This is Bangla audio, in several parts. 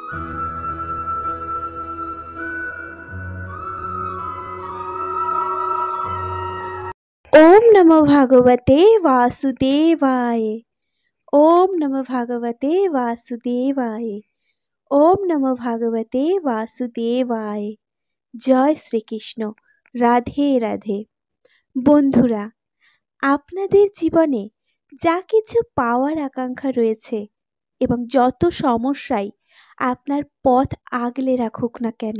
ओम नमो भगवते वासुदेवाय। ओम नमो भगवते वासुदेवाय। ओम नमो भगवते वासुदेवाय। জয় শ্রীকৃষ্ণ। রাধে রাধে। বন্ধুরা, আপনাদের জীবনে যা কিছু পাওয়ার আকাঙ্ক্ষা রয়েছে এবং যত সমস্যাই আপনার পথ আগলে রাখুক না কেন,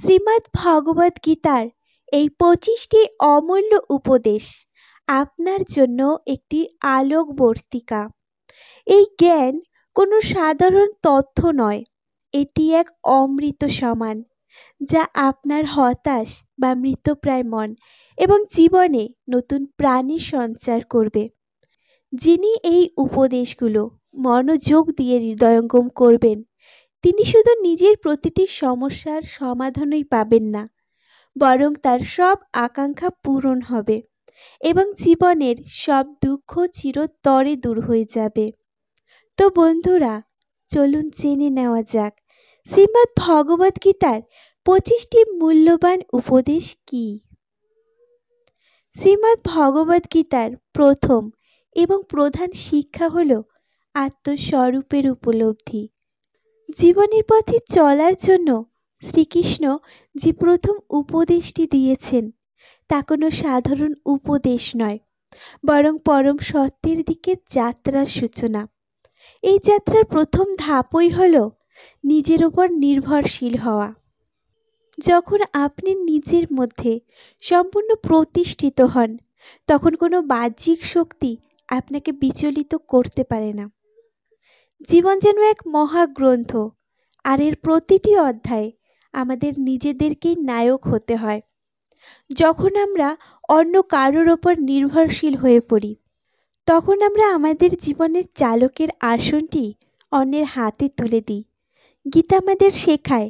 শ্রীমদ্ ভগবদ গীতার এই 25টি অমূল্য উপদেশ আপনার জন্য একটি আলোকবর্তিকা। এই জ্ঞান কোনো সাধারণ তথ্য নয়, এটি এক অমৃত সমান, যা আপনার হতাশ বা মৃতপ্রায় মন এবং জীবনে নতুন প্রাণের সঞ্চার করবে। যিনি এই উপদেশগুলো মনোযোগ দিয়ে হৃদয়ঙ্গম করবেন, তিনি শুধু নিজের প্রতিটি সমস্যার সমাধানই পাবেন না, বরং তার সব আকাঙ্ক্ষা পূরণ হবে এবং জীবনের সব দুঃখ চিরতরে দূর হয়ে যাবে। তো বন্ধুরা, চলুন জেনে নেওয়া যাক শ্রীমদ্ ভগবদ গীতার 25টি মূল্যবান উপদেশ কি। শ্রীমদ্ ভগবদ গীতার প্রথম এবং প্রধান শিক্ষা হল আত্মস্বরূপের উপলব্ধি। জীবনের পথে চলার জন্য শ্রীকৃষ্ণ যে প্রথম উপদেশটি দিয়েছেন, তা কোনো সাধারণ উপদেশ নয়, বরং পরম সত্যের দিকে যাত্রার সূচনা। এই যাত্রার প্রথম ধাপই হল নিজের উপর নির্ভরশীল হওয়া। যখন আপনি নিজের মধ্যে সম্পূর্ণ প্রতিষ্ঠিত হন, তখন কোনো বাহ্যিক শক্তি আপনাকে বিচলিত করতে পারে না। জীবন যেন এক মহাগ্রন্থ, আর এর প্রতিটি অধ্যায়ে আমাদের নিজেদেরকেই নায়ক হতে হয়। যখন আমরা অন্য কারোর ওপর নির্ভরশীল হয়ে পড়ি, তখন আমরা আমাদের জীবনের চালকের আসনটি অন্যের হাতে তুলে দিই। গীতা আমাদের শেখায়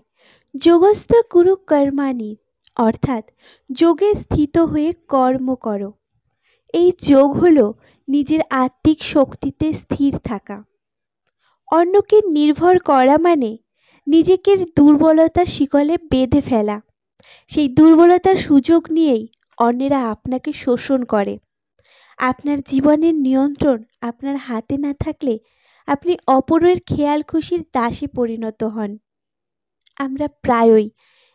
যোগস্থ কুরু কর্মাণি, অর্থাৎ যোগে স্থিত হয়ে কর্ম করো। এই যোগ হলো নিজের আত্মিক শক্তিতে স্থির থাকা। অন্যকে নির্ভর করা মানে নিজেকে দুর্বলতার শিকলে বেঁধে ফেলা। সেই দুর্বলতার সুযোগ নিয়েই অন্যেরা আপনাকে শোষণ করে। আপনার জীবনের নিয়ন্ত্রণ আপনার হাতে না থাকলে আপনি অপরের খেয়াল খুশির দাসে পরিণত হন। আমরা প্রায়ই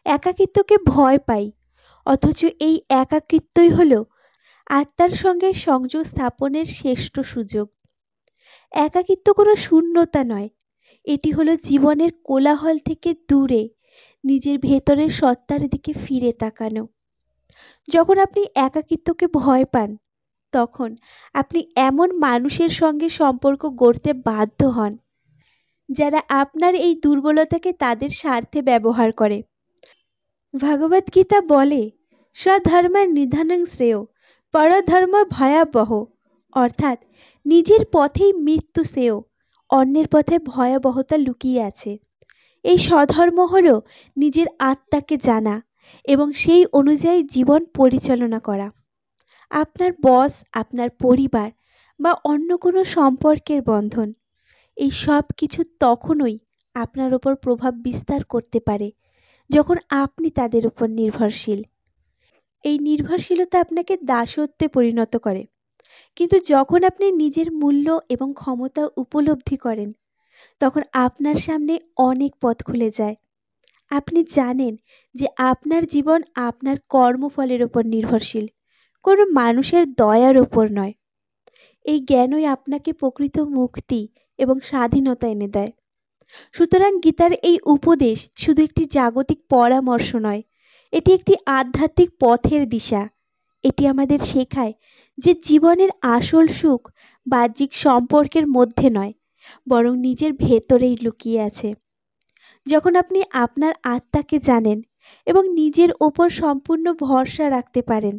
একাকিত্বকে ভয় পাই, অথচ এই একাকিত্বই হলো আত্মার সঙ্গে সংযোগ স্থাপনের শ্রেষ্ঠ সুযোগ। একাকিত্ব কোনো শূন্যতা নয়, এটি হলো জীবনের কোলাহল থেকে দূরে নিজের ভেতরের সত্তার দিকে ফিরে তাকানো। যখন আপনি একাকিত্বকে ভয় পান, তখন আপনি এমন মানুষের সঙ্গে সম্পর্ক গড়তে বাধ্য হন যারা আপনার এই দুর্বলতাকে তাদের স্বার্থে ব্যবহার করে। ভগবদ্গীতা বলে, স্বধর্মের নিধনং শ্রেয় পরধর্ম ভয়াবহ, অর্থাৎ নিজের পথেই মৃত্যু শ্রেয়, অন্যের পথে ভয়াবহতা লুকিয়ে আছে। এই স্বধর্ম হলো নিজের আত্মাকে জানা এবং সেই অনুযায়ী জীবন পরিচালনা করা। আপনার বস, আপনার পরিবার বা অন্য কোনো সম্পর্কের বন্ধন, এই সব কিছু তখনই আপনার উপর প্রভাব বিস্তার করতে পারে যখন আপনি তাদের উপর নির্ভরশীল। এই নির্ভরশীলতা আপনাকে দাসত্বে পরিণত করে। কিন্তু যখন আপনি নিজের মূল্য এবং ক্ষমতা উপলব্ধি করেন, তখন আপনার সামনে অনেক পথ খুলে যায়। আপনি জানেন যে আপনার জীবন আপনার কর্মফলের উপর নির্ভরশীল, কোনো মানুষের দয়ার উপর নয়। এই জ্ঞানই আপনাকে প্রকৃত মুক্তি এবং স্বাধীনতা এনে দেয়। সুতরাং গীতার এই উপদেশ শুধু একটি জাগতিক পরামর্শ নয়, এটি একটি আধ্যাত্মিক পথের দিশা। এটি আমাদের শেখায় যে জীবনের আসল সুখ বাহ্যিক সম্পর্কের মধ্যে নয়, বরং নিজের ভেতরেই লুকিয়ে আছে। যখন আপনি আপনার আত্মাকে জানেন এবং নিজের ওপর সম্পূর্ণ ভরসা রাখতে পারেন,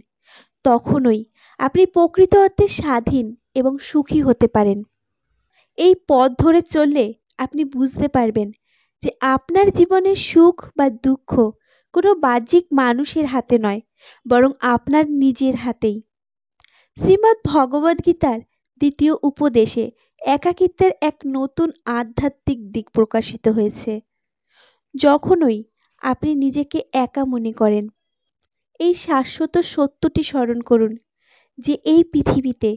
তখনই আপনি প্রকৃত অর্থে স্বাধীন এবং সুখী হতে পারেন। এই পথ ধরে চললে আপনি বুঝতে পারবেন যে আপনার জীবনের সুখ বা দুঃখ কোনো বাহ্যিক মানুষের হাতে নয়, বরং আপনার নিজের হাতেই। শ্রীমদ্ ভগবদ গীতার দ্বিতীয় উপদেশে একাকিত্বের এক নতুন আধ্যাত্মিক দিক প্রকাশিত হয়েছে। যখনই আপনি নিজেকে একা মনে করেন, এই শাশ্বত সত্যটি স্মরণ করুন যে এই পৃথিবীতে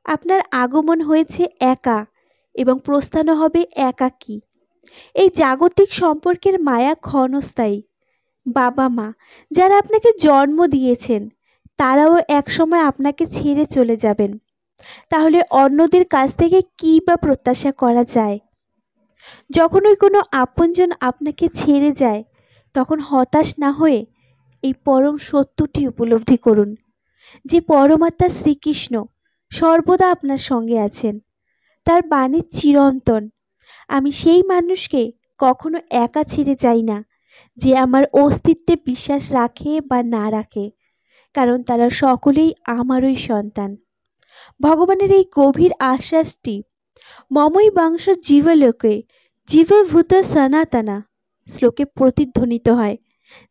আপনার আগমন হয়েছে একা এবং প্রস্থানও হবে একাকী। এই জাগতিক সম্পর্কের মায়া ক্ষণস্থায়ী। বাবা মা যারা আপনাকে জন্ম দিয়েছেন তারাও একসময় আপনাকে ছেড়ে চলে যাবেন। তাহলে অন্যদের কাছ থেকে কী বা প্রত্যাশা করা যায়? যখনই কোনো আপনজন আপনাকে ছেড়ে যায় তখন হতাশ না হয়ে এই পরম সত্যটি উপলব্ধি করুন যে পরমাত্মা শ্রীকৃষ্ণ সর্বদা আপনার সঙ্গে আছেন। তার বাণী চিরন্তন। আমি সেই মানুষকে কখনো একা ছেড়ে যাই না যে আমার অস্তিত্বে বিশ্বাস রাখে বা না রাখে, কারণ তারা সকলেই আমারই সন্তান। ভগবানের এই গভীর আশ্বাসটি মমই বাংশ জীবলোকে জীবভূত সনাতনা শ্লোকে প্রতিধ্বনিত হয়,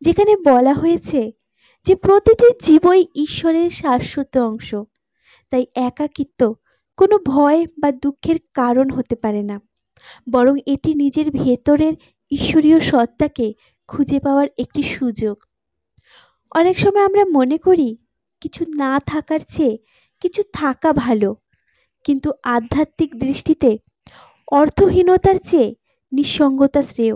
যেখানে বলা হয়েছে যে প্রতিটি জীবই ঈশ্বরের শাশ্বত অংশ। তাই একাকিত্ব কোনো ভয় বা দুঃখের কারণ হতে পারে না, বরং এটি নিজের ভেতরের ঈশ্বরীয় সত্তাকে খুঁজে পাওয়ার একটি সুযোগ। অনেক সময় আমরা মনে করি কিছু না থাকার চেয়ে কিছু থাকা ভালো, কিন্তু আধ্যাত্মিক দৃষ্টিতে অর্থহীনতার চেয়ে নিঃসঙ্গতা শ্রেয়।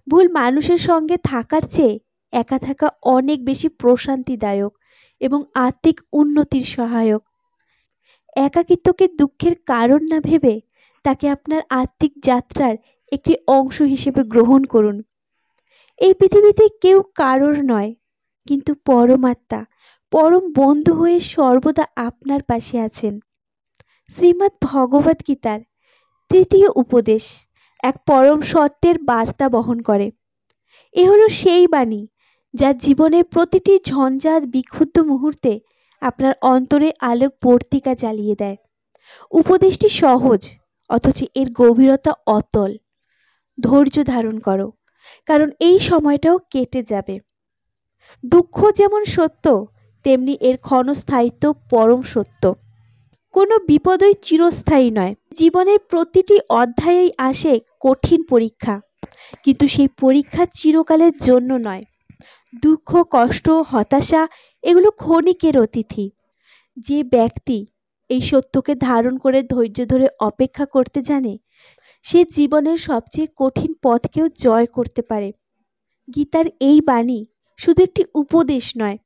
ভুল মানুষের সঙ্গে থাকার চেয়ে একা থাকা অনেক বেশি প্রশান্তিদায়ক এবং আত্মিক উন্নতির সহায়ক। একাকিত্বকে দুঃখের কারণ না ভেবে তাকে আপনার আত্মিক যাত্রার একটি অংশ হিসেবে গ্রহণ করুন। এই পৃথিবীতে কেউ কারোর নয়, কিন্তু পরমাত্মা পরম বন্ধু হয়ে সর্বদা আপনার পাশে আছেন। শ্রীমদ্ ভগবদ গীতার তৃতীয় উপদেশ এক পরম সত্যের বার্তা বহন করে। এ হলো সেই বাণী যা জীবনের প্রতিটি ঝঞ্ঝাট বিক্ষুব্ধ মুহূর্তে আপনার অন্তরে আলোক বর্তিকা জ্বালিয়ে দেয়। উপদেশটি সহজ, অথচ এর গভীরতা অতল। ধৈর্য ধারণ করো, কারণ এই সময়টাও কেটে যাবে। দুঃখ যেমন সত্য, তেমনি এর ক্ষণস্থায়িত্ব পরম সত্য। কোনো বিপদই চিরস্থায়ী নয়। জীবনের প্রতিটি অধ্যায়েই আসে কঠিন পরীক্ষা, কিন্তু সেই পরীক্ষা চিরকালের জন্য নয়। দুঃখ, কষ্ট, হতাশা এগুলো ক্ষণিকের অতিথি। যে ব্যক্তি এই সত্যকে ধারণ করে ধৈর্য ধরে অপেক্ষা করতে জানে, সে জীবনের সবচেয়ে কঠিন পথকেও জয় করতে পারে। গীতার এই বাণী শুধু একটি উপদেশ নয়,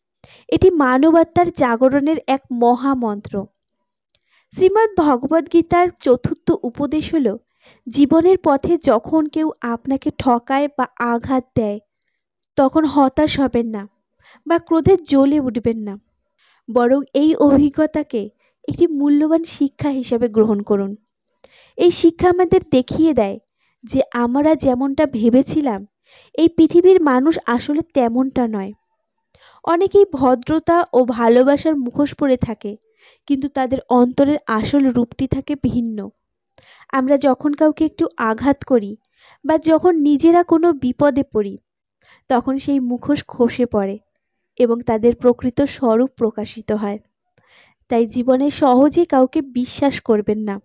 এটি মানবাত্মার জাগরণের এক মহামন্ত্র। শ্রীমদ্ ভগবদ গীতার চতুর্থ উপদেশ হল, জীবনের পথে যখন কেউ আপনাকে ঠকায় বা আঘাত দেয় তখন হতাশ হবেন না বা ক্রোধে জ্বলে উঠবেন না, বরং এই অভিজ্ঞতাকে একটি মূল্যবান শিক্ষা হিসেবে গ্রহণ করুন। এই শিক্ষা আমাদের দেখিয়ে দেয় যে আমরা যেমনটা ভেবেছিলাম এই পৃথিবীর মানুষ আসলে তেমনটা নয়। অনেকেই ভদ্রতা ও ভালোবাসার মুখোশ পরে থাকে, কিন্তু তাদের অন্তরের আসল রূপটি থাকে ভিন্ন। আমরা যখন কাউকে একটু আঘাত করি বা যখন নিজেরা কোনো বিপদে পড়ি, তখন সেই মুখোশ খসে পড়ে এবং তাদের প্রকৃত স্বরূপ প্রকাশিত হয়। তাই জীবনে সহজে কাউকে বিশ্বাস করবেন না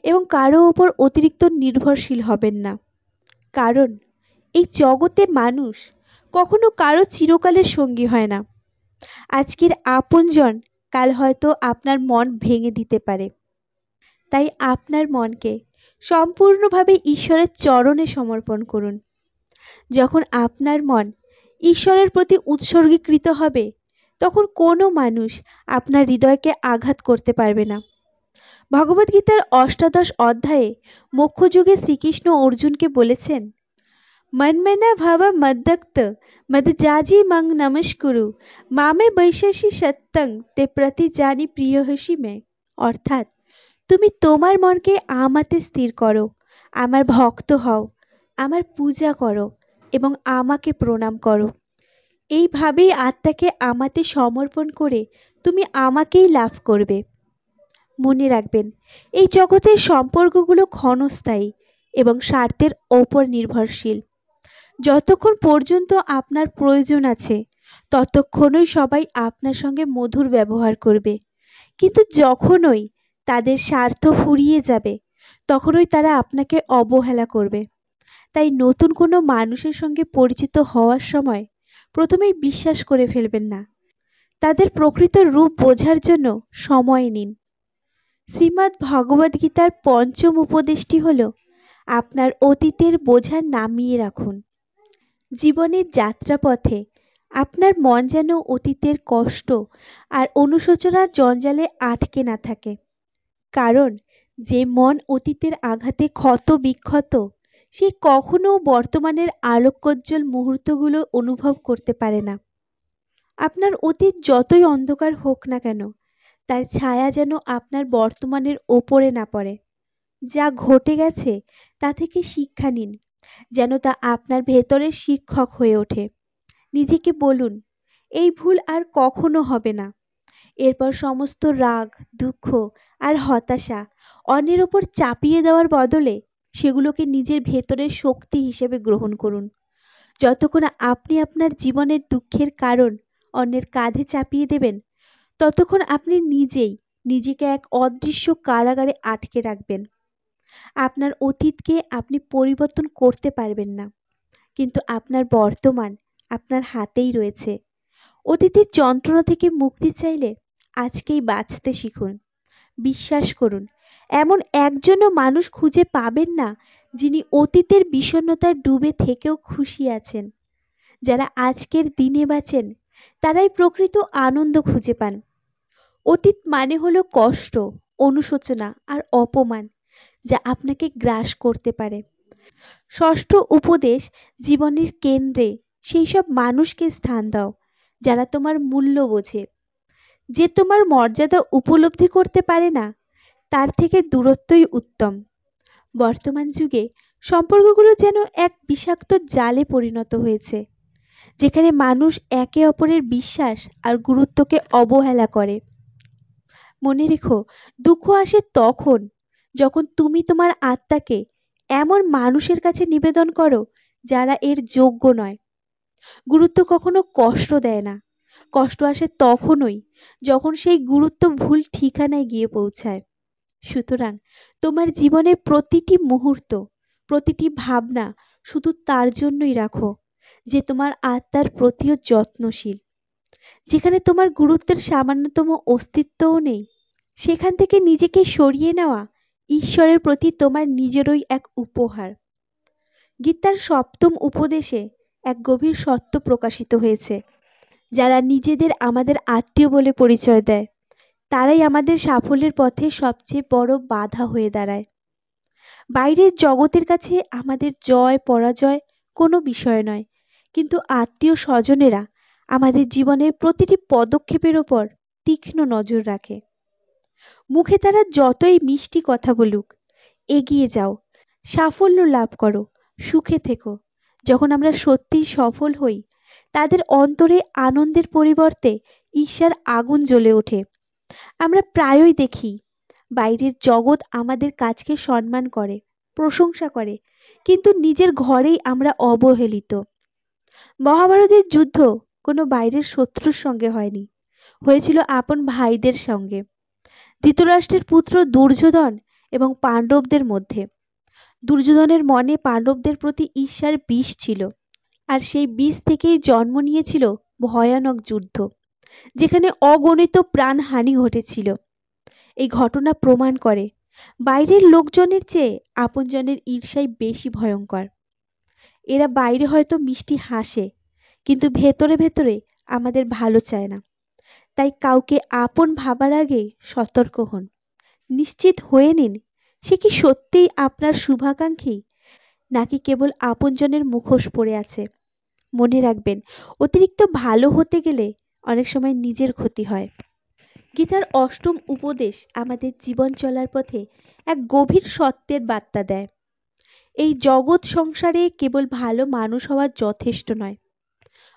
এবং কারো উপর অতিরিক্ত নির্ভরশীল হবেন না, কারণ এই জগতে মানুষ কখনো কারো চিরকালের সঙ্গী হয় না। আজকের আপনজন কাল হয়তো আপনার মন ভেঙে দিতে পারে। তাই আপনার মনকে সম্পূর্ণভাবে ঈশ্বরের চরণে সমর্পণ করুন। যখন আপনার মন ঈশ্বরের প্রতি উৎসর্গীকৃত হবে, তখন কোনো মানুষ আপনার হৃদয়কে আঘাত করতে পারবে না। ভগবদ্গীতার অষ্টাদশ অধ্যায়ে মোক্ষযুগে শ্রীকৃষ্ণ অর্জুনকে বলেছেন, মন্মনা ভাবা মদ্দক্ত মদজাজি মং নমস্কুরু মামে বৈশাসী সত্যং তে প্রতি জানি প্রিয় হসি মে। অর্থাৎ, তুমি তোমার মনকে আমাতে স্থির করো, আমার ভক্ত হও, আমার পূজা করো এবং আমাকে প্রণাম করো। এইভাবেই আত্মাকে আমাতে সমর্পণ করে তুমি আমাকেই লাভ করবে। মনে রাখবেন, এই জগতের সম্পর্কগুলো ক্ষণস্থায়ী এবং স্বার্থের ওপর নির্ভরশীল। যতক্ষণ পর্যন্ত আপনার প্রয়োজন আছে ততক্ষণই সবাই আপনার সঙ্গে মধুর ব্যবহার করবে, কিন্তু যখনই তাদের স্বার্থ ফুরিয়ে যাবে তখনই তারা আপনাকে অবহেলা করবে। তাই নতুন কোনো মানুষের সঙ্গে পরিচিত হওয়ার সময় প্রথমেই বিশ্বাস করে ফেলবেন না। তাদের প্রকৃত রূপ বোঝার জন্য সময় নিন। শ্রীমদ্ ভগবদ্গীতার পঞ্চম উপদেশটি হল, আপনার অতীতের বোঝা নামিয়ে রাখুন। জীবনের যাত্রাপথে আপনার মন যেন অতীতের কষ্ট আর অনুশোচনার জঞ্জালে আটকে না থাকে। কারণ যে মন অতীতের আঘাতে ক্ষত বিক্ষত, সে কখনো বর্তমানের আলোকোজ্জ্বল মুহূর্তগুলো অনুভব করতে পারে না। আপনার অতীত যতই অন্ধকার হোক না কেন, তার ছায়া যেন আপনার বর্তমানের ওপরে না পড়ে। যা ঘটে গেছে তা থেকে শিক্ষা নিন, যেন তা আপনার ভেতরের শিক্ষক হয়ে ওঠে। নিজেকে বলুন, এই ভুল আর কখনো হবে না। এরপর সমস্ত রাগ, দুঃখ আর হতাশা অন্যের ওপর চাপিয়ে দেওয়ার বদলে সেগুলোকে নিজের ভেতরের শক্তি হিসেবে গ্রহণ করুন। যতক্ষণ আপনি আপনার জীবনের দুঃখের কারণ অন্যের কাঁধে চাপিয়ে দেবেন, ততক্ষণ আপনি নিজেই নিজেকে এক অদৃশ্য কারাগারে আটকে রাখবেন। আপনার অতীতকে আপনি পরিবর্তন করতে পারবেন না, কিন্তু আপনার বর্তমান আপনার হাতেই রয়েছে। অতীতের যন্ত্রণা থেকে মুক্তি চাইলে আজকেই বাঁচতে শিখুন। বিশ্বাস করুন, এমন একজনও মানুষ খুঁজে পাবেন না যিনি অতীতের বিষণ্ণতায় ডুবে থেকেও খুশি আছেন। যারা আজকের দিনে বাঁচেন তারাই প্রকৃত আনন্দ খুঁজে পান। অতীত মানে হলো কষ্ট, অনুশোচনা আর অপমান, যা আপনাকে গ্রাস করতে পারে। ষষ্ঠ উপদেশ, জীবনের কেন্দ্রে সেই সব মানুষকে স্থান দাও যারা তোমার মূল্য বোঝে। যে তোমার মর্যাদা উপলব্ধি করতে পারে না, তার থেকে দূরত্বই উত্তম। বর্তমান যুগে সম্পর্কগুলো যেন এক বিষাক্ত জালে পরিণত হয়েছে, যেখানে মানুষ একে অপরের বিশ্বাস আর গুরুত্বকে অবহেলা করে। মনে রেখো, দুঃখ আসে তখন যখন তুমি তোমার আত্মাকে এমন মানুষের কাছে নিবেদন করো যারা এর যোগ্য নয়। গুরুত্ব কখনো কষ্ট দেয় না। কষ্ট আসে তখনই যখন সেই গুরুত্ব ভুল ঠিকানায় গিয়ে পৌঁছায়। সুতরাং তোমার জীবনের প্রতিটি মুহূর্ত, প্রতিটি ভাবনা শুধু তার জন্যই রাখো যে তোমার আত্মার প্রতিও যত্নশীল। যেখানে তোমার গুরুত্বের সামান্যতম অস্তিত্বও নেই, সেখান থেকে নিজেকে সরিয়ে নেওয়া ঈশ্বরের প্রতি তোমার নিজেরই এক উপহার। গীতার সপ্তম উপদেশে এক গভীর সত্য প্রকাশিত হয়েছে। যারা নিজেদের আমাদের আত্মীয় বলে পরিচয় দেয়, তারাই আমাদের সাফল্যের পথে সবচেয়ে বড় বাধা হয়ে দাঁড়ায়। বাইরের জগতের কাছে আমাদের জয় পরাজয় কোনো বিষয় নয়, কিন্তু আত্মীয় স্বজনেরা আমাদের জীবনের প্রতিটি পদক্ষেপের ওপর তীক্ষ্ণ নজর রাখে। মুখে তারা যতই মিষ্টি কথা বলুক, এগিয়ে যাও, সাফল্য লাভ করো, সুখে থেকো। যখন আমরা সত্যিই সফল হই, তাদের অন্তরে আনন্দের পরিবর্তে ঈর্ষার আগুন জ্বলে ওঠে। আমরা প্রায়ই দেখি বাইরের জগৎ আমাদের কাজকে সম্মান করে, প্রশংসা করে, কিন্তু নিজের ঘরেই আমরা অবহেলিত। মহাভারতের যুদ্ধ কোনো বাইরের শত্রুর সঙ্গে হয়নি, হয়েছিল আপন ভাইদের সঙ্গে। ধৃতরাষ্ট্রের পুত্র দুর্যোধন এবং পাণ্ডবদের মধ্যে। দুর্যোধনের মনে পাণ্ডবদের প্রতি ঈর্ষার বিষ ছিল, আর সেই বীজ থেকেই জন্ম নিয়েছিল ভয়ানক যুদ্ধ, যেখানে অগণিত প্রাণহানি ঘটেছিল। এই ঘটনা প্রমাণ করে বাইরের লোকজনের চেয়ে আপনজনের ঈর্ষাই বেশি ভয়ঙ্কর। এরা বাইরে হয়তো মিষ্টি হাসে, কিন্তু ভেতরে ভেতরে আমাদের ভালো চায় না। তাই কাউকে আপন ভাবার আগে সতর্ক হন। নিশ্চিত হয়ে নিন সে কি সত্যিই আপনার শুভাকাঙ্ক্ষী, নাকি কেবল আপনজনের মুখোশ পরে আছে। মনে রাখবেন, অতিরিক্ত ভালো হতে গেলে অনেক সময় নিজের ক্ষতি হয়। গীতার অষ্টম উপদেশ আমাদের জীবন চলার পথে এক গভীর সত্যের বার্তা দেয়। এই জগৎ সংসারে কেবল ভালো মানুষ হওয়া যথেষ্ট নয়,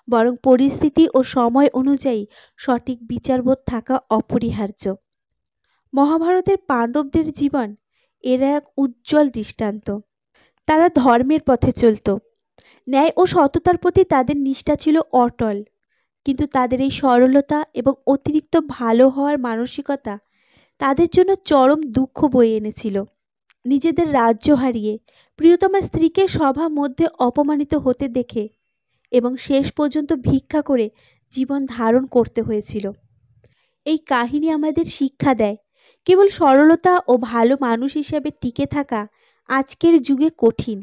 বরং পরিস্থিতি ও সময় অনুযায়ী সঠিক বিচারবোধ থাকা অপরিহার্য। মহাভারতের পাণ্ডবদের জীবন এর এক উজ্জ্বল দৃষ্টান্ত। তারা ধর্মের পথে চলত, ন্যায় ও সততার প্রতি তাদের নিষ্ঠা ছিল অটল, কিন্তু তাদের এই সরলতা এবং অতিরিক্ত ভালো হওয়ার মানসিকতা তাদের জন্য চরম দুঃখ বয়ে এনেছিল। নিজেদের রাজ্য হারিয়ে প্রিয়তমা স্ত্রীকে সভা মধ্যে অপমানিত হতে দেখে এবং শেষ পর্যন্ত ভিক্ষা করে জীবন ধারণ করতে হয়েছিল। এই কাহিনী আমাদের শিক্ষা দেয় কেবল সরলতা ও ভালো মানুষ হিসেবে টিকে থাকা আজকের যুগে কঠিন।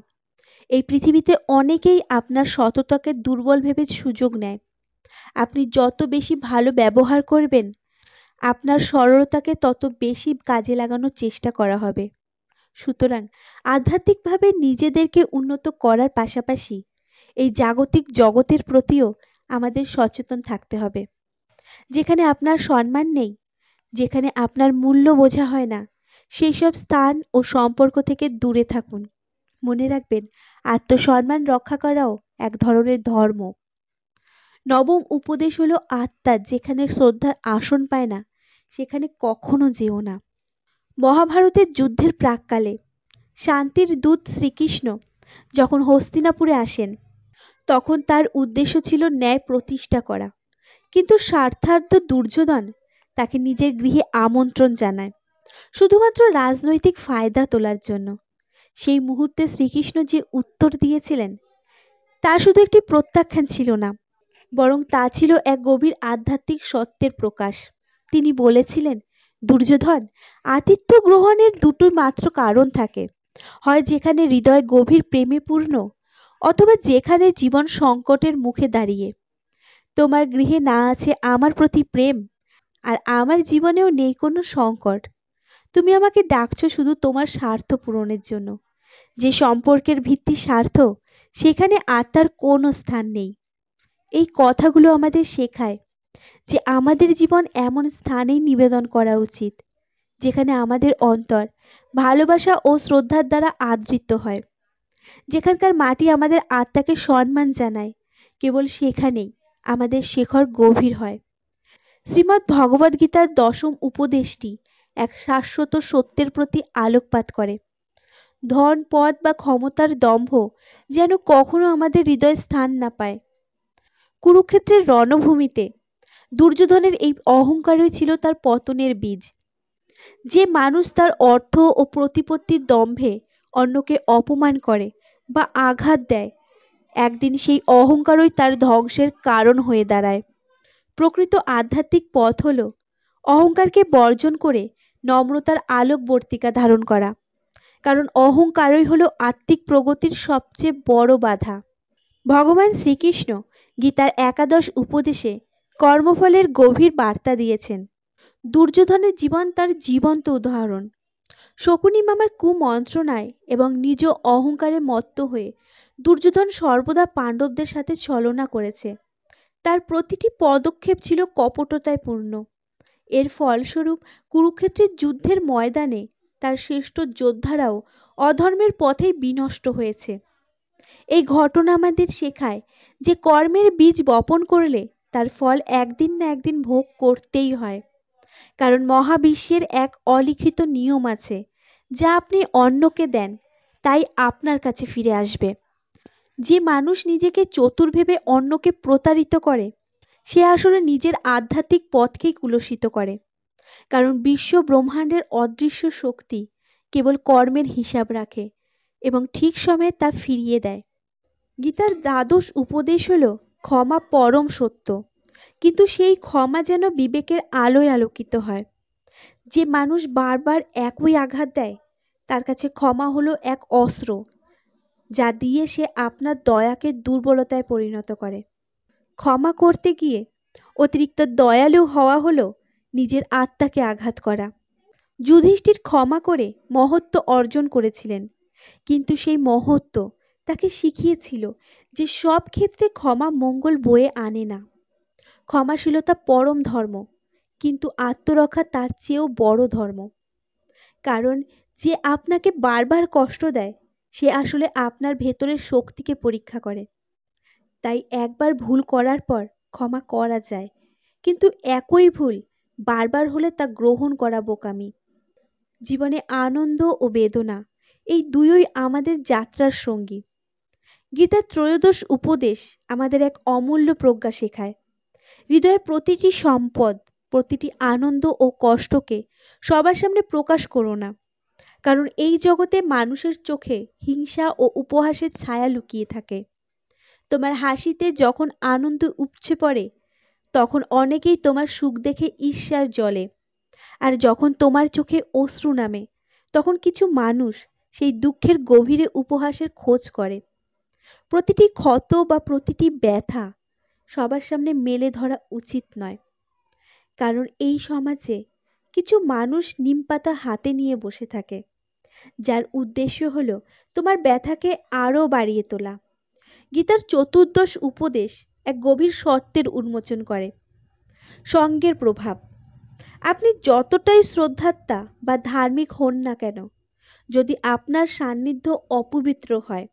এই পৃথিবীতে অনেকেই আপনার সততাকে দুর্বল ভেবে সুযোগ নেয়। আপনি যত বেশি ভালো ব্যবহার করবেন, আপনার সরলতাকে তত বেশি কাজে লাগানোর চেষ্টা করা হবে। সুতরাং আধ্যাত্মিকভাবে নিজেদেরকে উন্নত করার পাশাপাশি এই জাগতিক জগতের প্রতিও আমাদের সচেতন থাকতে হবে। যেখানে আপনার সম্মান নেই, যেখানে আপনার মূল্য বোঝা হয় না, সেই সব স্থান ও সম্পর্ক থেকে দূরে থাকুন। মনে রাখবেন, আত্মসম্মান রক্ষা করাও এক ধরনের ধর্ম। নবম উপদেশ হলো আত্মার যেখানে শ্রদ্ধার আসন পায় না, সেখানে কখনো যেও না। মহাভারতের যুদ্ধের প্রাক্কালে শান্তির দূত শ্রীকৃষ্ণ যখন হস্তিনাপুরে আসেন, তখন তার উদ্দেশ্য ছিল ন্যায় প্রতিষ্ঠা করা। কিন্তু স্বার্থার্থ দুর্যোধন তাকে নিজের গৃহে আমন্ত্রণ জানায়, শুধুমাত্র রাজনৈতিক ফায়দা তোলার জন্য। সেই মুহূর্তে শ্রীকৃষ্ণ যে উত্তর দিয়েছিলেন, তা শুধু একটি প্রত্যাখ্যান ছিল না, বরং তা ছিল এক গভীর আধ্যাত্মিক সত্যের প্রকাশ। তিনি বলেছিলেন, দুর্যোধন, আতিথ্য গ্রহণের দুটো মাত্র কারণ থাকে, হয় যেখানে হৃদয় গভীর প্রেমে পূর্ণ, অথবা যেখানে জীবন সংকটের মুখে দাঁড়িয়ে। তোমার গৃহে না আছে আমার প্রতি প্রেম, আর আমার জীবনেও নেই কোনো সংকট। তুমি আমাকে ডাকছো শুধু তোমার স্বার্থ পূরণের জন্য। যে সম্পর্কের ভিত্তি স্বার্থ, সেখানে আত্মার কোনো স্থান নেই। এই কথাগুলো আমাদের শেখায় যে আমাদের জীবন এমন স্থানেই নিবেদন করা উচিত যেখানে আমাদের অন্তর ভালোবাসা ও শ্রদ্ধার দ্বারা আদৃত হয়, যেখানকার মাটি আমাদের আত্মাকে সম্মান জানায়। কেবল সেখানেই আমাদের শেখর গভীর হয়। শ্রীমদ্ ভগবদ গীতার দশম উপদেশটি এক শাশ্বত সত্যের প্রতি আলোকপাত করে। ধন, পদ বা ক্ষমতার দম্ভ যেন কখনো আমাদের হৃদয়ে স্থান না পায়। কুরুক্ষেত্রের রণভূমিতে দুর্যোধনের এই অহংকারই ছিল তার পতনের বীজ। যে মানুষ তার অর্থ ও প্রতিপত্তির দম্ভে অন্যকে অপমান করে বা আঘাত দেয়, একদিন সেই অহংকারই তার ধ্বংসের কারণ হয়ে দাঁড়ায়। প্রকৃত আধ্যাত্মিক পথ হল অহংকারকে বর্জন করে নম্রতার আলোকবর্তিকা ধারণ করা, কারণ অহংকারই হলো আত্মিক প্রগতির সবচেয়ে বড় বাধা। ভগবান শ্রীকৃষ্ণ গীতার একাদশ উপদেশে কর্মফলের গভীর বার্তা দিয়েছেন। দুর্যোধনের জীবন তার জীবন্ত উদাহরণ। শকুনি মামার কুমন্ত্রণায় এবং নিজ অহংকারে মত্ত হয়ে দুর্যোধন সর্বদা পাণ্ডবদের সাথে ছলনা করেছে। তার প্রতিটি পদক্ষেপ ছিল কপটতায় পূর্ণ। এর ফলস্বরূপ কুরুক্ষেত্রের যুদ্ধের ময়দানে তার শ্রেষ্ঠ যোদ্ধারাও অধর্মের পথেই বিনষ্ট হয়েছে। এই ঘটনা আমাদের শেখায় যে কর্মের বীজ বপন করলে তার ফল একদিন না একদিন ভোগ করতেই হয়। কারণ মহাবিশ্বের এক অলিখিত নিয়ম আছে, যা আপনি অন্যকে দেন তাই আপনার কাছে ফিরে আসবে। যে মানুষ নিজেকে চতুর ভেবে অন্যকে প্রতারিত করে, সে আসলে নিজের আধ্যাত্মিক পথকেই কুলসিত করে। কারণ বিশ্ব ব্রহ্মাণ্ডের অদৃশ্য শক্তি কেবল কর্মের হিসাব রাখে এবং ঠিক সময়ে তা ফিরিয়ে দেয়। গীতার দ্বাদশ উপদেশ হল ক্ষমা পরম সত্য, কিন্তু সেই ক্ষমা যেন বিবেকের আলোয় আলোকিত হয়। যে মানুষ বারবার একই আঘাত দেয়, তার কাছে ক্ষমা হলো এক অস্ত্র, যা দিয়ে সে আপনার দয়াকে দুর্বলতায় পরিণত করে। ক্ষমা করতে গিয়ে অতিরিক্ত দয়ালু হওয়া হলো নিজের আত্মাকে আঘাত করা। যুধিষ্ঠির ক্ষমা করে মহত্ব অর্জন করেছিলেন, কিন্তু সেই মহত্ব তাকে শিখিয়েছিল যে সব ক্ষেত্রে ক্ষমা মঙ্গল বয়ে আনে না। ক্ষমাশীলতা পরম ধর্ম, কিন্তু আত্মরক্ষা তার চেয়েও বড় ধর্ম। কারণ যে আপনাকে বারবার কষ্ট দেয়, সে আসলে আপনার ভেতরের শক্তিকে পরীক্ষা করে। তাই একবার ভুল করার পর ক্ষমা করা যায়, কিন্তু একই ভুল বারবার হলে তা গ্রহণ করা বোকামি। জীবনে আনন্দ ও বেদনা এই দুইই আমাদের যাত্রার সঙ্গী। গীতার ত্রয়োদশ উপদেশ আমাদের এক অমূল্য প্রজ্ঞা শেখায়। হৃদয়ের প্রতিটি সম্পদ, প্রতিটি আনন্দ ও কষ্টকে সবার সামনে প্রকাশ করো না, কারণ এই জগতে মানুষের চোখে হিংসা ও উপহাসের ছায়া লুকিয়ে থাকে। তোমার হাসিতে যখন আনন্দ উপচে পড়ে, তখন অনেকেই তোমার সুখ দেখে ঈর্ষার জ্বলে। আর যখন তোমার চোখে অশ্রু নামে, তখন কিছু মানুষ সেই দুঃখের গভীরে উপহাসের খোঁজ করে। প্রতিটি ক্ষত বা প্রতিটি ব্যথা সবার সামনে মেলে ধরা উচিত নয়, কারণ এই সমাজে কিছু মানুষ নিমপাতা হাতে নিয়ে বসে থাকে, যার উদ্দেশ্য হলো তোমার ব্যথাকে আরো বাড়িয়ে তোলা। গীতার চতুর্দশ উপদেশ এক গভীর সত্যের উন্মোচন করে। সঙ্গের প্রভাব। আপনি যতটাই শ্রদ্ধাত্মা বা ধার্মিক হন না কেন, যদি আপনার সান্নিধ্য অপবিত্র হয়,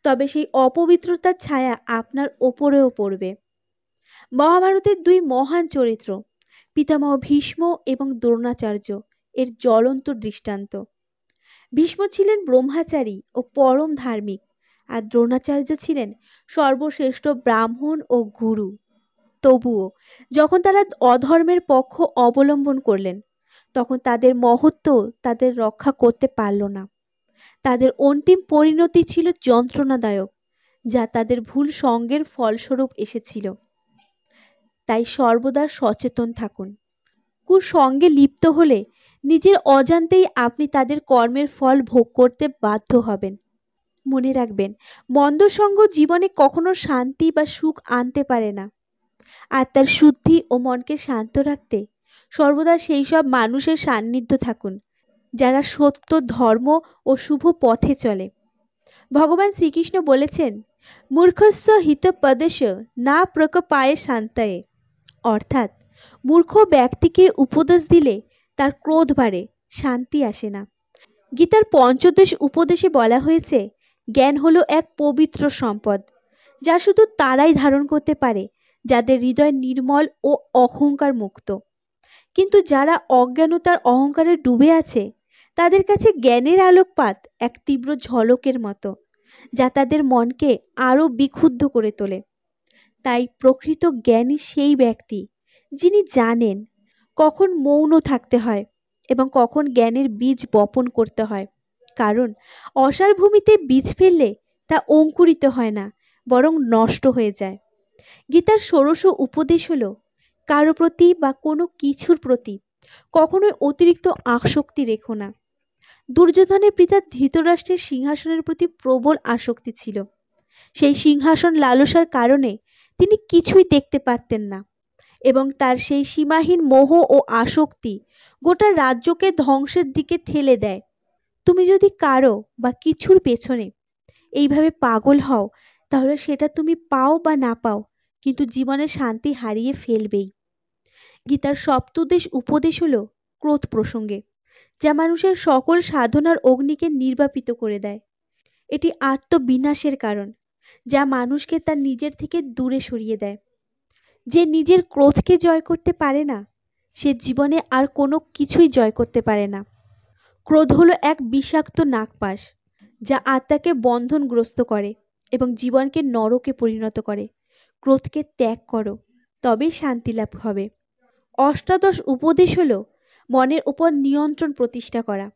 তবে সেই অপবিত্রতার ছায়া আপনার ওপরেও পড়বে। মহাভারতের দুই মহান চরিত্র পিতামহ ভীষ্ম এবং দ্রোণাচার্য এর জ্বলন্ত দৃষ্টান্ত। ভীষ্ম ছিলেন ব্রহ্মচারী ও পরম ধার্মিক, আর দ্রোণাচার্য ছিলেন সর্বশ্রেষ্ঠ ব্রাহ্মণ ও গুরু। তবুও যখন তারা অধর্মের পক্ষ অবলম্বন করলেন, তখন তাদের মহত্ব তাদের রক্ষা করতে পারল না। তাদের অন্তিম পরিণতি ছিল যন্ত্রণাদায়ক, যা তাদের ভুল সঙ্গের ফলস্বরূপ এসেছিল। তাই সর্বদা সচেতন থাকুন। কুসঙ্গে লিপ্ত হলে নিজের অজান্তেই আপনি তাদের কর্মের ফল ভোগ করতে বাধ্য হবেন। মনে রাখবেন, মন্দ সঙ্গ জীবনে কখনো শান্তি বা সুখ আনতে পারে না। আত্মার শুদ্ধি ও মনকে শান্ত রাখতে সর্বদা সেই সব মানুষের সান্নিধ্য থাকুন, যারা সত্য, ধর্ম ও শুভ পথে চলে। ভগবান শ্রীকৃষ্ণ বলেছেন, মূর্খস্য হিতোপদেশ না প্রকপায়ে শান্তায়ে, অর্থাৎ মূর্খ ব্যক্তিকে উপদেশ দিলে তার ক্রোধ বাড়ে, শান্তি আসে না। গীতার পঞ্চদশ উপদেশে বলা হয়েছে, জ্ঞান হলো এক পবিত্র সম্পদ, যা শুধু তারাই ধারণ করতে পারে যাদের হৃদয় নির্মল ও অহংকার মুক্ত। কিন্তু যারা অজ্ঞানতার অহংকারে ডুবে আছে, তাদের কাছে জ্ঞানের আলোকপাত এক তীব্র ঝলকের মতো, যা তাদের মনকে আরো বিক্ষুব্ধ করে তোলে। তাই প্রকৃত জ্ঞানী সেই ব্যক্তি যিনি জানেন কখন মৌন থাকতে হয় এবং কখন জ্ঞানের বীজ বপন করতে হয়। কারণ অসার ভূমিতে বীজ ফেললে তা অঙ্কুরিত হয় না, বরং নষ্ট হয়ে যায়। গীতার ষোড়শ উপদেশ হলো, কারো প্রতি বা কোনো কিছুর প্রতি কখনোই অতিরিক্ত আসক্তি রেখো না। দুর্যোধনের পিতা ধৃতরাষ্ট্রের সিংহাসনের প্রতি প্রবল আসক্তি ছিল। সেই সিংহাসন লালসার কারণে তিনি কিছুই দেখতে পারতেন না, এবং তার সেই সীমাহীন মোহ ও আসক্তি গোটা রাজ্যকে ধ্বংসের দিকে ঠেলে দেয়। তুমি যদি কারো বা কিছুর পেছনে এইভাবে পাগল হও, তাহলে সেটা তুমি পাও বা না পাও, কিন্তু জীবনে শান্তি হারিয়ে ফেলবেই। গীতার সপ্তদশ উপদেশ হলো ক্রোধ প্রসঙ্গে, যা মানুষের সকল সাধনার অগ্নিকে নির্বাপিত করে দেয়। এটি আত্মবিনাশের কারণ, যা মানুষকে তার নিজের থেকে দূরে সরিয়ে দেয়। যে নিজের ক্রোধকে জয় করতে পারে না, সে জীবনে আর কোনো কিছুই জয় করতে পারে না। ক্রোধ হলো এক বিষাক্ত নাগপাশ, যা আত্মাকে বন্ধনগ্রস্ত করে এবং জীবনকে নরকে পরিণত করে। ক্রোধকে ত্যাগ করো, তবেই শান্তি লাভ হবে। অষ্টাদশ উপদেশ হলো মনের উপর নিয়ন্ত্রণ প্রতিষ্ঠা করা।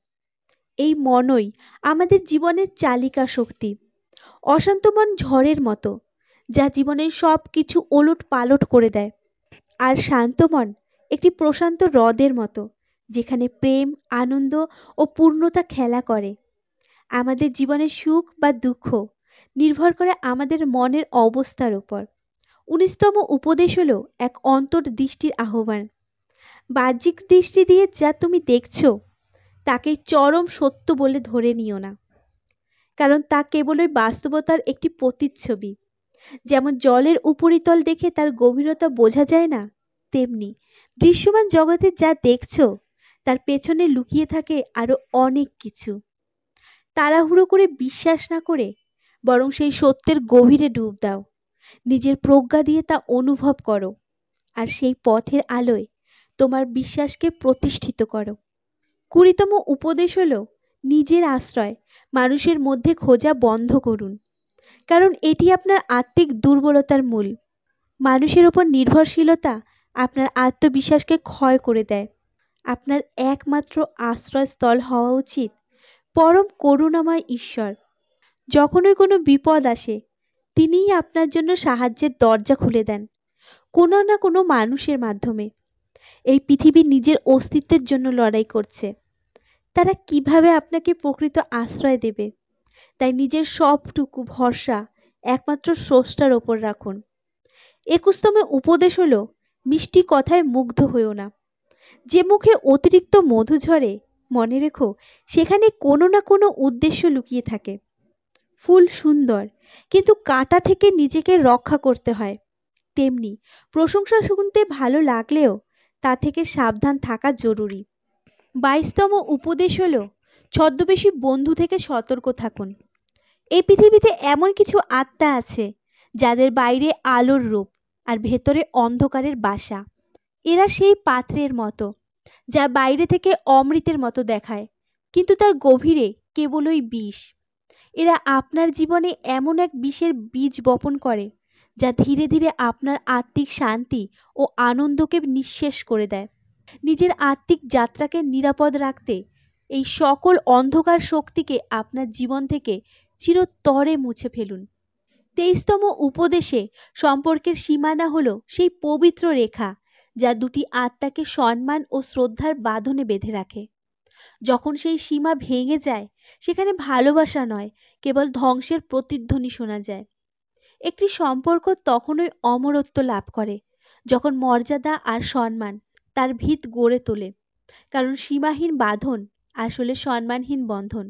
এই মনই আমাদের জীবনের চালিকা শক্তি। অশান্ত মন ঝড়ের মতো, যা জীবনের সব কিছু ওলট পালট করে দেয়। আর শান্ত মন একটি প্রশান্ত হ্রদের মতো, যেখানে প্রেম, আনন্দ ও পূর্ণতা খেলা করে। আমাদের জীবনের সুখ বা দুঃখ নির্ভর করে আমাদের মনের অবস্থার উপর। 19তম উপদেশ হলো এক অন্তর্দৃষ্টির আহ্বান। বাহ্যিক দৃষ্টি দিয়ে যা তুমি দেখছো, তাকে চরম সত্য বলে ধরে নিও না, কারণ তা কেবলই বাস্তবতার একটি প্রতিচ্ছবি। যেমন জলের উপরিতল দেখে তার গভীরতা বোঝা যায় না, তেমনি দৃশ্যমান জগতে যা দেখছো তার পেছনে লুকিয়ে থাকে আরো অনেক কিছু। তাড়াহুড়ো করে বিশ্বাস না করে বরং সেই সত্যের গভীরে ডুব দাও। নিজের প্রজ্ঞা দিয়ে তা অনুভব করো, আর সেই পথের আলোয় তোমার বিশ্বাসকে প্রতিষ্ঠিত করো। 20তম উপদেশ হলো নিজের আশ্রয় মানুষের মধ্যে খোঁজা বন্ধ করুন, কারণ এটি আপনার আত্মিক দুর্বলতার মূল। মানুষের উপর নির্ভরশীলতা আপনার আত্মবিশ্বাসকে ক্ষয় করে দেয়। আপনার একমাত্র আশ্রয়স্থল হওয়া উচিত পরম করুণাময় ঈশ্বর। যখনই কোনো বিপদ আসে তিনিই আপনার জন্য সাহায্যের দরজা খুলে দেন কোনো না কোনো মানুষের মাধ্যমে। এই পৃথিবী নিজের অস্তিত্বের জন্য লড়াই করছে, তারা কিভাবে আপনাকে প্রকৃত আশ্রয় দেবে? তাই নিজের সবটুকু ভরসা একমাত্র স্রষ্টার ওপর রাখুন। 21তম উপদেশ হলো, মিষ্টি কথায় মুগ্ধ হইও না। যে মুখে অতিরিক্ত মধু ঝরে মনে রেখো সেখানে কোনো না কোনো উদ্দেশ্য লুকিয়ে থাকে। ফুল সুন্দর, কিন্তু কাঁটা থেকে নিজেকে রক্ষা করতে হয়। তেমনি প্রশংসা শুনতে ভালো লাগলেও তা থেকে সাবধান থাকা জরুরি। 22তম উপদেশ হলো, ছদ্মবেশী বন্ধু থেকে সতর্ক থাকুন। এই পৃথিবীতে এমন কিছু আত্মা আছে যাদের বাইরে আলোর রূপ আর ভেতরে অন্ধকারের বাসা। এরা সেই পাত্রের মতো যা বাইরে থেকে অমৃতের মতো দেখায়, কিন্তু তার গভীরে কেবলই বিষ। এরা আপনার জীবনে এমন এক বিষের বীজ বপন করে যা ধীরে ধীরে আপনার আত্মিক শান্তি ও আনন্দকে নিঃশেষ করে দেয়। নিজের আত্মিক যাত্রাকে নিরাপদ রাখতে এই সকল অন্ধকার শক্তিকে আপনার জীবন থেকে চিরতরে মুছে ফেলুন। 23তম উপদেশে সম্পর্কের সীমানা হলো সেই পবিত্র রেখা যা দুটি আত্মাকে সম্মান ও শ্রদ্ধার বাঁধনে বেঁধে রাখে। যখন সেই সীমা ভেঙে যায় সেখানে ভালোবাসা নয়, কেবল ধ্বংসের প্রতিধ্বনি শোনা যায়। একটি সম্পর্ক তখনই অমরত্ব লাভ করে যখন মর্যাদা আর সম্মান তার ভিত গড়ে তোলে, কারণ সীমাহীন বাঁধন আসলে সম্মানহীন বন্ধন,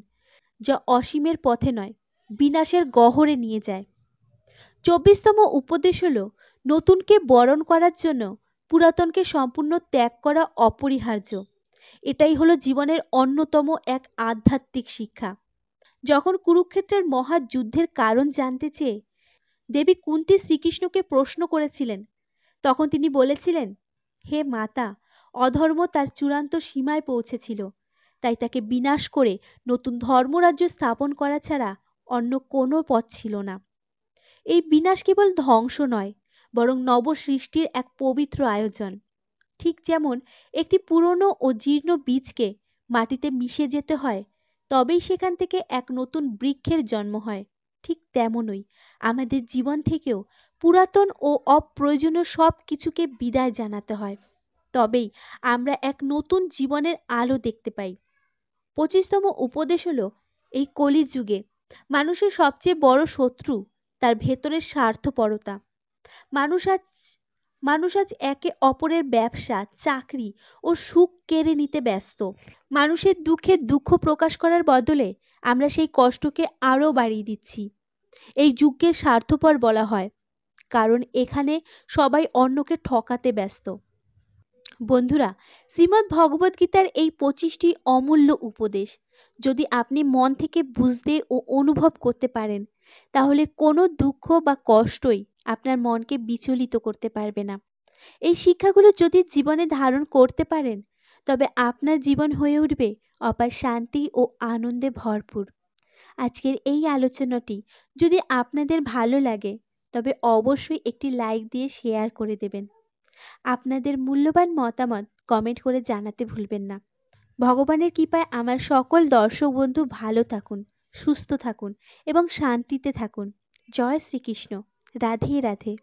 যা অসীমের পথে নয় বিনাশের গহ্বরে নিয়ে যায়। 24তম উপদেশ হলো, নতুনকে বরণ করার জন্য পুরাতনকে সম্পূর্ণ ত্যাগ করা অপরিহার্য। এটাই হলো জীবনের অন্যতম এক আধ্যাত্মিক শিক্ষা। যখন কুরুক্ষেত্রের মহাযুদ্ধের কারণ জানতে চেয়ে দেবী কুন্তী শ্রীকৃষ্ণকে প্রশ্ন করেছিলেন, তখন তিনি বলেছিলেন, হে মাতা, অধর্ম তার চূড়ান্ত সীমায় পৌঁছেছিল, তাই তাকে বিনাশ করে নতুন ধর্মরাজ্য স্থাপন করা ছাড়া অন্য কোনো পথ ছিল না। এই বিনাশ কেবল ধ্বংস নয়, বরং নবসৃষ্টির এক পবিত্র আয়োজন। ঠিক যেমন একটি পুরনো ও জীর্ণ বীজকে মাটিতে মিশে যেতে হয়, তবেই সেখান থেকে এক নতুন বৃক্ষের জন্ম হয়, ঠিক তেমনই আমাদের জীবন থেকেও পুরাতন ও অপ্রয়োজনীয় সব কিছুকে বিদায় জানাতে হয়, তবেই আমরা এক নতুন জীবনের আলো দেখতে পাই। 25তম উপদেশ হলো, এই কলিযুগে মানুষের সবচেয়ে বড় শত্রু তার ভেতরের স্বার্থপরতা। মানুষ আজ একে অপরের ব্যবসা, চাকরি ও সুখ কেড়ে নিতে ব্যস্ত। মানুষের দুঃখে দুঃখ প্রকাশ করার বদলে আমরা সেই কষ্টকে আরো বাড়িয়ে দিচ্ছি। এই যুগকে স্বার্থপর বলা হয়, কারণ এখানে সবাই অন্যকে ঠকাতে ব্যস্ত। বন্ধুরা, শ্রীমদ্ ভগবদ গীতার এই 25টি অমূল্য উপদেশ যদি আপনি মন থেকে বুঝতে ও অনুভব করতে পারেন, তাহলে কোনো দুঃখ বা কষ্টই আপনার মনকে বিচলিত করতে পারবে না। এই শিক্ষাগুলো যদি জীবনে ধারণ করতে পারেন, তবে আপনার জীবন হয়ে উঠবে অপার শান্তি ও আনন্দে ভরপুর। আজকের এই আলোচনাটি যদি আপনাদের ভালো লাগে, তবে অবশ্যই একটি লাইক দিয়ে শেয়ার করে দেবেন। আপনাদের মূল্যবান মতামত কমেন্ট করে জানাতে ভুলবেন না। ভগবানের কৃপায় আমার সকল দর্শক বন্ধু ভালো থাকুন, সুস্থ থাকুন এবং শান্তিতে থাকুন। জয় শ্রীকৃষ্ণ। রাধে রাধে।